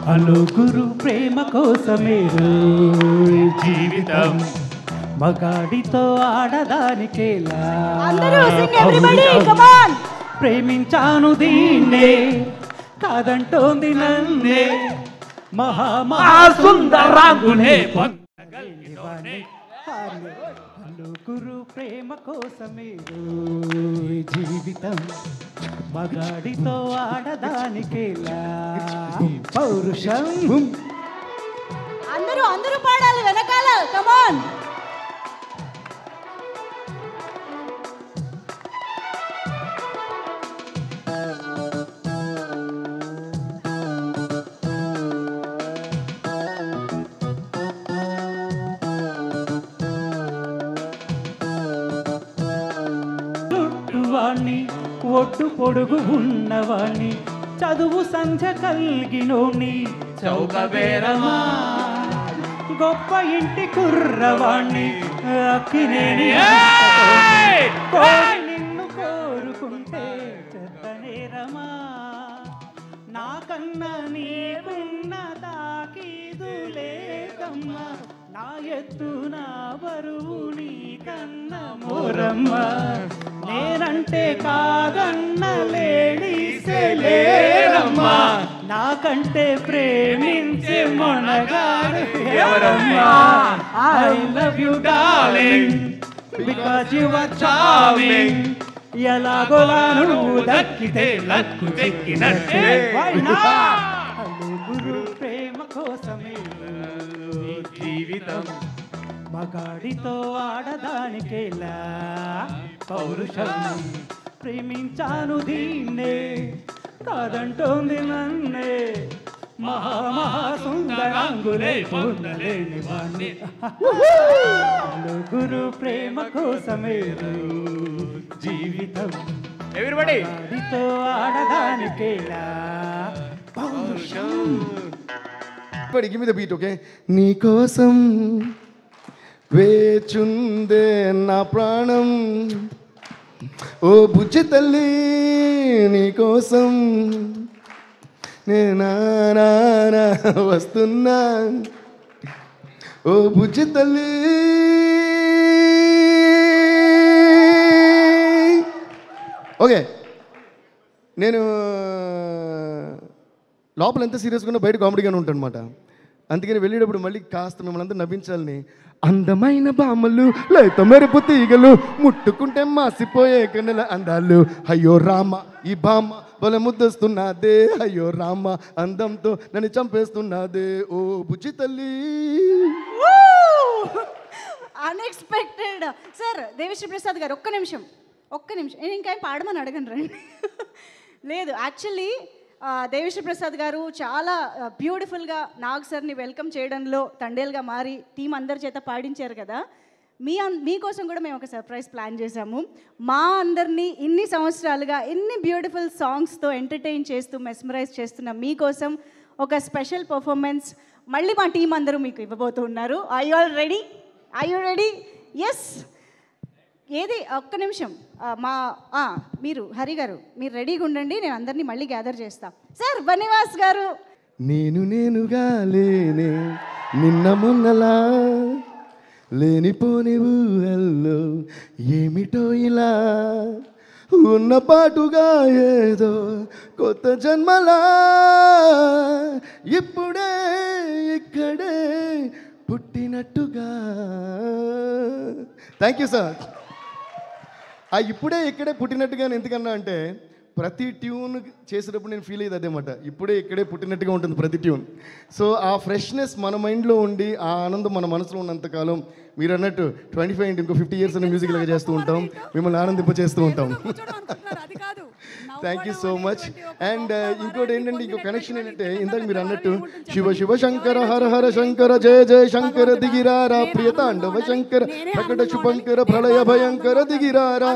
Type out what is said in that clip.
అలుగురు ప్రేమ కోసమే జీవితం మగాడితో ఆడదానికేలా ప్రేమించాను దీన్నే కాదంటోంది నన్నే మహాసుందరాంగునే అలుగురు ప్రేమ కోసమే జీవితం మగాడితో ఆడదానికేలా పౌరుషం అందరూ పాడాలి వెనకాల కమాన్ వాణ్ణి ఒట్టు పొడుగు ఉన్నవాణ్ణి చదువు సంధ్య కలిగినోణ్ణి చౌకబేరమా గొప్ప ఇంటి కుర్రవాణ్ణి అక్కినేని నిన్ను కోరుకుంటే చెత్తనేరమా నాకన్నా నీకున్న తాకీదు లేదమ్మా నా ఎత్తు నా బరువు నీకన్న మోరమ్మ నేనంటే కాదన్న లేడీసేలేరమ్మా నాకంటే ప్రేమించే మొనగాడు ఎవరమ్మా I love you darling because you are charming ఎలాగోలాను దక్కితే లక్కు చెక్కినట్టే అలుగురు ప్రేమ కోసమే జీవితం మగాడితో ఆడదానికేలా పౌరుషం ప్రేమించాను దీన్నే కాదంటోంది నన్నే మహాసుందరాంగులే పొందలేని వాణ్ణి అలుగురు ప్రేమ కోసమే జీవితం మగాడితో ఆడదానికేలా పౌరుషం. Give me the beat, okay? నీకోసం వేచుందే నా ప్రాణం ఓ బుజ్జి తల్లి నీకోసం నేనా వస్తున్నా ఓ బుజ్జి తల్లి ఓకే నేను లోపల ఎంత సీరియస్గా ఉన్నా బయట కామెడీగానే ఉంటాను అనమాట. అందుకని వెళ్ళేటప్పుడు మళ్ళీ కాస్త మిమ్మల్ని అంతా నవ్వించాలని అందమైన బామ్మలు లేత మెరుపు తీగలు ముట్టుకుంటే మాసిపోయే కన్నుల అందాలు అయ్యో రామ ఈ బామ్మ బల ముద్దొస్తున్నదే అయ్యో రామ అందంతో నన్ను చంపేస్తున్నదే ఓ బుజ్జి తల్లి. అన్ఎక్స్పెక్టెడ్. సార్ దేవిశ్రీ ప్రసాద్ గారు ఒక్క నిమిషం నేను ఇంకా పాడమని అడగను రండి. లేదు యాక్చువల్లీ దేవిశ్రీ ప్రసాద్ గారు చాలా బ్యూటిఫుల్గా నాగ్ సార్ని వెల్కమ్ చేయడంలో తండేలుగా మారి టీం అందరి చేత పాడించారు కదా. మీకోసం కూడా మేము ఒక సర్ప్రైజ్ ప్లాన్ చేశాము. మా అందరినీ ఇన్ని సంవత్సరాలుగా ఇన్ని బ్యూటిఫుల్ సాంగ్స్తో ఎంటర్టైన్ చేస్తూ మెస్మరైజ్ చేస్తున్న మీకోసం ఒక స్పెషల్ పర్ఫార్మెన్స్ మళ్ళీ మా టీం అందరూ మీకు ఇవ్వబోతున్నారు. I you all ready? Yes. ఏది ఒక్క నిమిషం మీరు హరి గారు మీరు రెడీగా ఉండండి, నేను అందరినీ మళ్ళీ గ్యాదర్ చేస్తా. సార్ బనివాస్ గారు. నేనుగా లేనే నిన్న మొన్నలా లేనిపోని ఊహల్లో ఏమిటో ఇలా ఉన్న పాటుగా ఏదో కొత్త జన్మలా ఇప్పుడే ఇక్కడే పుట్టినట్టుగా. Thank you sir. ఇప్పుడే ఇక్కడే పుట్టినట్టుగా ఎందుకన్నా అంటే ప్రతి ట్యూన్ చేసేటప్పుడు నేను ఫీల్ అయ్యేది అదేమాట, ఇప్పుడే ఇక్కడే పుట్టినట్టుగా ఉంటుంది ప్రతి ట్యూన్. సో ఆ ఫ్రెష్నెస్ మన మైండ్లో ఉండి ఆ ఆనందం మన మనసులో ఉన్నంతకాలం మీరు అన్నట్టు 25 ఇంటూ ఇంకో 50 years అనే మ్యూజిక్ లాగా చేస్తూ ఉంటాం, మిమ్మల్ని ఆనందింప చేస్తూ ఉంటాం. Thank you so much. And ఇంకోటి ఏంటంటే ఇంకో కనెక్షన్ ఏంటంటే ఇందాక మీరు అన్నట్టు శివ శివ శంకర హర హర శంకర జయ జయ శంకర దిగిరారా ప్రియతాండవ శంకర ప్రకట శుభంకర ప్రళయ భయంకర దిగిరారా